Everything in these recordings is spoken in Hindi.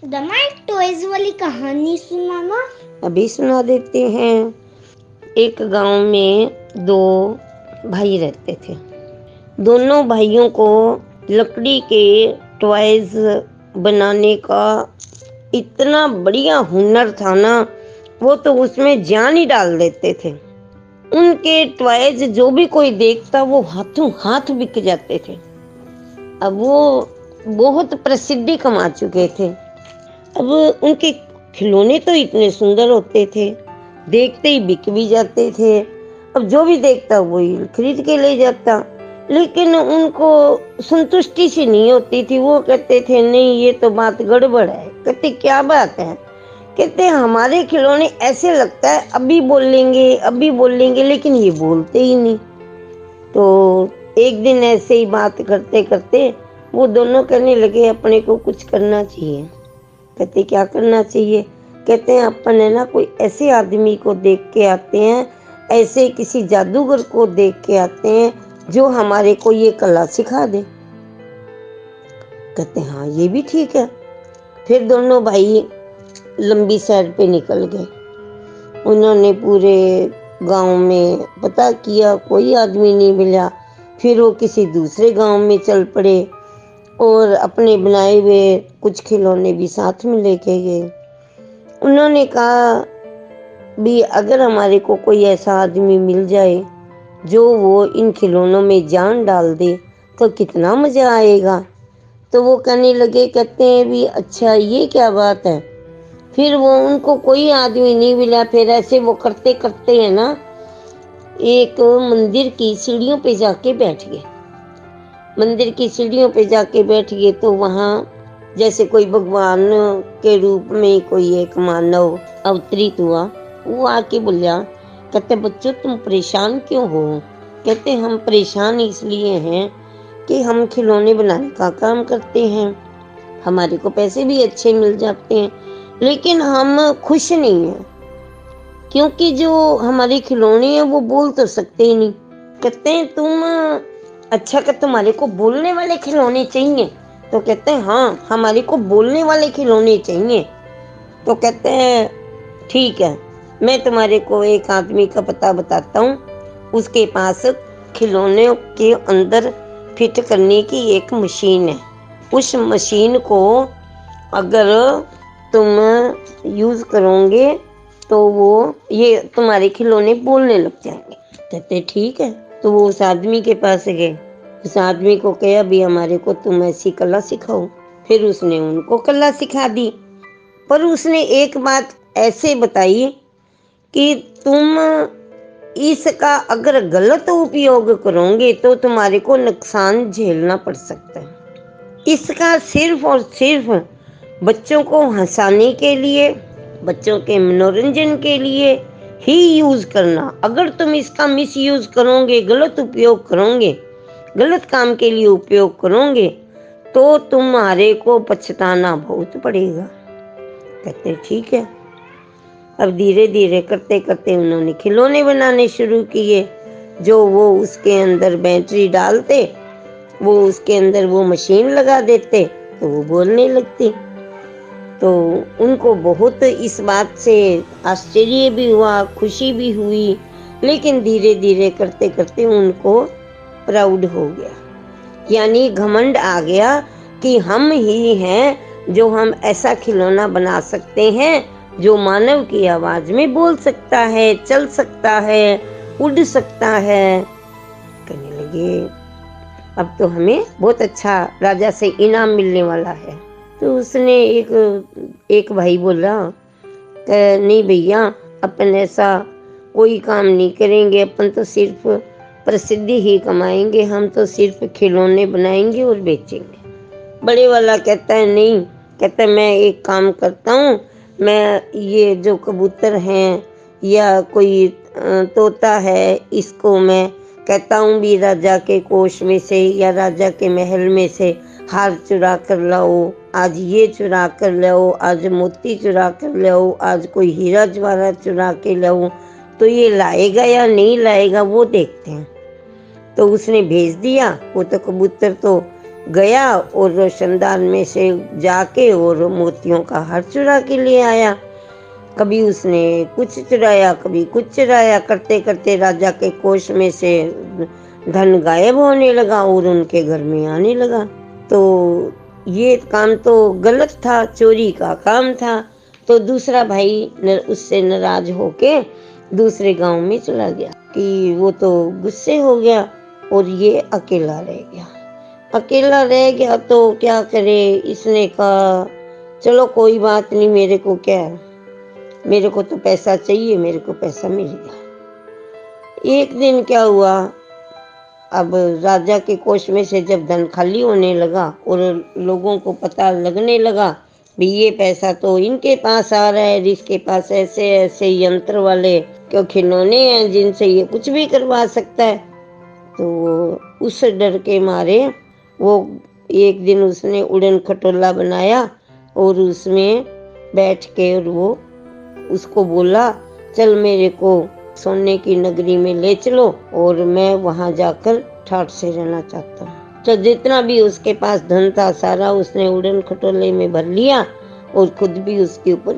रमा एक टॉयज वाली कहानी सुनाना। अभी सुना देते हैं। एक गांव में दो भाई रहते थे। दोनों भाइयों को लकड़ी के टॉयज बनाने का इतना बढ़िया हुनर था ना, वो तो उसमें जान ही डाल देते थे। उनके टॉयज जो भी कोई देखता वो हाथों हाथ बिक जाते थे। अब वो बहुत प्रसिद्धि कमा चुके थे। अब उनके खिलौने तो इतने सुंदर होते थे, देखते ही बिक भी जाते थे। अब जो भी देखता वही खरीद के ले जाता, लेकिन उनको संतुष्टि सी नहीं होती थी। वो कहते थे नहीं, ये तो बात गड़बड़ है। कहते क्या बात है? कहते हमारे खिलौने ऐसे लगता है अभी बोल लेंगे, लेकिन ये बोलते ही नहीं। तो एक दिन ऐसे ही बात करते करते वो दोनों कहने लगे अपने को कुछ करना चाहिए। कहते क्या करना चाहिए? कहते हैं अपन है ना कोई ऐसे आदमी को देख के आते हैं, ऐसे किसी जादूगर को देख के आते हैं जो हमारे को ये कला सिखा दे। कहते हाँ ये भी ठीक है। फिर दोनों भाई लंबी सैर पे निकल गए। उन्होंने पूरे गांव में पता किया, कोई आदमी नहीं मिला। फिर वो किसी दूसरे गांव में चल पड़े और अपने बनाए हुए कुछ खिलौने भी साथ में लेके गए। उन्होंने कहा भी अगर हमारे को कोई ऐसा आदमी मिल जाए जो वो इन खिलौनों में जान डाल दे तो कितना मज़ा आएगा। तो वो कहने लगे, कहते हैं भी अच्छा ये क्या बात है। फिर वो उनको कोई आदमी नहीं मिला। फिर ऐसे वो करते करते है ना एक मंदिर की सीढ़ियों पे जाके बैठ गए। मंदिर की सीढ़ियों पे जाके बैठ गए तो वहाँ जैसे कोई भगवान के रूप में कोई एक मानव अवतरित हुआ। वो आके बोला, कहते बच्चों तुम परेशान क्यों हो? कहते हम परेशान इसलिए हैं कि हम खिलौने बनाने का काम करते हैं, हमारे को पैसे भी अच्छे मिल जाते हैं, लेकिन हम खुश नहीं हैं क्योंकि जो हमारे खिलौने हैं वो बोल तो सकते ही नहीं। कहते हैं तुम अच्छा कि तुम्हारे को बोलने वाले खिलौने चाहिए? तो कहते हैं हाँ हमारे को बोलने वाले खिलौने चाहिए। तो कहते हैं ठीक है, मैं तुम्हारे को एक आदमी का पता बताता हूँ। उसके पास खिलौने के अंदर फिट करने की एक मशीन है। उस मशीन को अगर तुम यूज़ करोगे तो वो ये तुम्हारे खिलौने बोलने लग जाएंगे। कहते ठीक है। तो वो उस आदमी के पास गए। उस आदमी को कहा भी हमारे को तुम ऐसी कला सिखाओ। फिर उसने उनको कला सिखा दी, पर उसने एक बात ऐसे बताई कि तुम इसका अगर गलत उपयोग करोगे तो तुम्हारे को नुकसान झेलना पड़ सकता है। इसका सिर्फ और सिर्फ बच्चों को हंसाने के लिए, बच्चों के मनोरंजन के लिए ही यूज़ करना। अगर तुम इसका मिस यूज़ करोगे, गलत उपयोग करोगे, गलत काम के लिए उपयोग करोगे तो तुम्हारे को पछताना बहुत पड़ेगा। कहते ठीक है। अब धीरे धीरे करते करते उन्होंने खिलौने बनाने शुरू किए। जो वो उसके अंदर बैटरी डालते, वो उसके अंदर वो मशीन लगा देते तो वो बोलने लगती। तो उनको बहुत इस बात से आश्चर्य भी हुआ, खुशी भी हुई, लेकिन धीरे धीरे करते करते उनको प्राउड हो गया, यानी घमंड आ गया कि हम ही हैं जो हम ऐसा खिलौना बना सकते हैं जो मानव की आवाज़ में बोल सकता है, चल सकता है, उड़ सकता है। कहने लगे अब तो हमें बहुत अच्छा राजा से इनाम मिलने वाला है। तो उसने एक भाई बोला नहीं भैया, अपन ऐसा कोई काम नहीं करेंगे, अपन तो सिर्फ प्रसिद्धि ही कमाएंगे, हम तो सिर्फ खिलौने बनाएंगे और बेचेंगे। बड़े वाला कहता है नहीं, कहता है मैं एक काम करता हूँ, मैं ये जो कबूतर हैं या कोई तोता है, इसको मैं कहता हूँ भी राजा के कोष में से या राजा के महल में से हार चुरा कर लाओ, आज ये चुरा कर लाओ, आज मोती चुरा कर लाओ, आज कोई हीरा जवाहरात चुरा के लाओ। तो ये लाएगा या नहीं लाएगा वो देखते हैं। तो उसने भेज दिया। वो तो कबूतर तो गया और रोशनदान में से जाके और मोतियों का हार चुरा के ले आया। कभी उसने कुछ चुराया, कभी कुछ चुराया, करते करते राजा के कोष में से धन गायब होने लगा और उनके घर में आने लगा। तो ये काम तो गलत था, चोरी का काम था। तो दूसरा भाई उससे नाराज होके दूसरे गांव में चला गया कि वो तो गुस्से हो गया और ये अकेला रह गया। अकेला रह गया तो क्या करे, इसने कहा चलो कोई बात नहीं, मेरे को क्या है, मेरे को तो पैसा चाहिए, मेरे को पैसा मिल गया। एक दिन क्या हुआ, अब राजा के कोष में से जब धन खाली होने लगा और लोगों को पता लगने लगा भी ये पैसा तो इनके पास आ रहा है, इसके पास ऐसे ऐसे यंत्र वाले क्यों खिलौने हैं जिनसे ये कुछ भी करवा सकता है, तो उस डर के मारे वो एक दिन उसने उड़न खटोला बनाया और उसमें बैठ के और वो उसको बोला चल मेरे को सोने की नगरी में ले चलो और मैं वहां जाकर ठाठ से रहना चाहता हूँ। तो जितना भी उसके पास धन था सारा उसने उड़न खटोले में भर लिया और खुद भी उसके ऊपर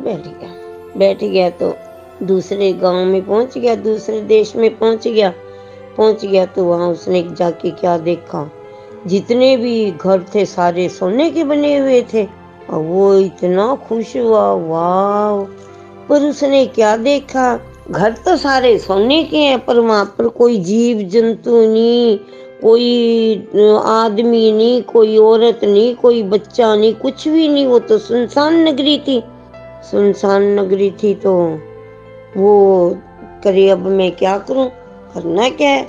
बैठ गया तो दूसरे गांव में पहुंच गया, दूसरे देश में पहुंच गया तो वहां उसने जाके क्या देखा, जितने भी घर थे सारे सोने के बने हुए थे और वो इतना खुश हुआ, वाह। पर उसने क्या देखा, घर तो सारे सोने के हैं पर वहां पर कोई जीव जंतु नहीं, कोई आदमी नहीं, कोई औरत नहीं, कोई बच्चा नहीं, कुछ भी नहीं। वो तो सुनसान नगरी थी। सुनसान नगरी थी तो वो करे अब मैं क्या करूं, करना क्या है।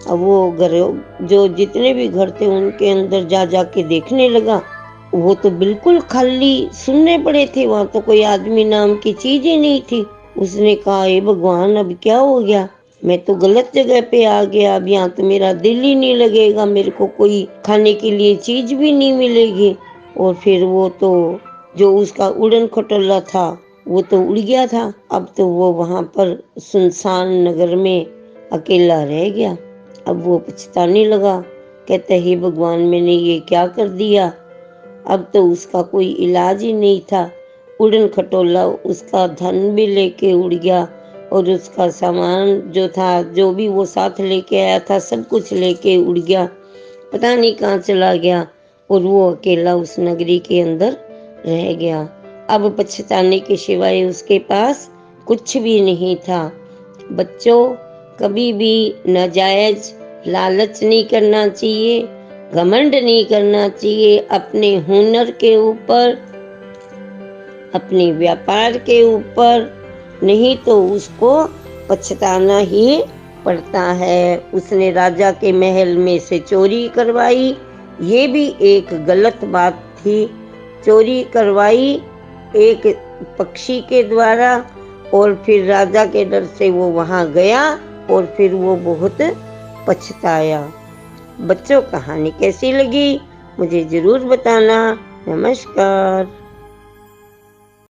अब वो घर जो जितने भी घर थे उनके अंदर जा के देखने लगा, वो तो बिल्कुल खाली सुनने पड़े थे, वहां तो कोई आदमी नाम की चीज ही नहीं थी। उसने कहा हे भगवान अब क्या हो गया, मैं तो गलत जगह पे आ गया, अब यहाँ तो मेरा दिल ही नहीं लगेगा, मेरे को कोई खाने के लिए चीज भी नहीं मिलेगी। और फिर वो तो जो उसका उड़न खटोला था वो तो उड़ गया था। अब तो वो वहां पर सुनसान नगर में अकेला रह गया। अब वो पछताने लगा, कहते हे भगवान मैंने ये क्या कर दिया। अब तो उसका कोई इलाज ही नहीं था। उड़न खटोला उसका धन भी लेके उड़ गया और उसका सामान जो था, जो भी वो साथ लेके आया था, सब कुछ लेके उड़ गया, पता नहीं कहाँ चला गया। और वो अकेला उस नगरी के अंदर रह गया। अब पछताने के सिवाय उसके पास कुछ भी नहीं था। बच्चों, कभी भी नाजायज लालच नहीं करना चाहिए, घमंड नहीं करना चाहिए अपने हुनर के ऊपर, अपने व्यापार के ऊपर, नहीं तो उसको पछताना ही पड़ता है। उसने राजा के महल में से चोरी करवाई, ये भी एक गलत बात थी। चोरी करवाई एक पक्षी के द्वारा और फिर राजा के डर से वो वहां गया और फिर वो बहुत पछताया। बच्चों, कहानी कैसी लगी मुझे जरूर बताना। नमस्कार।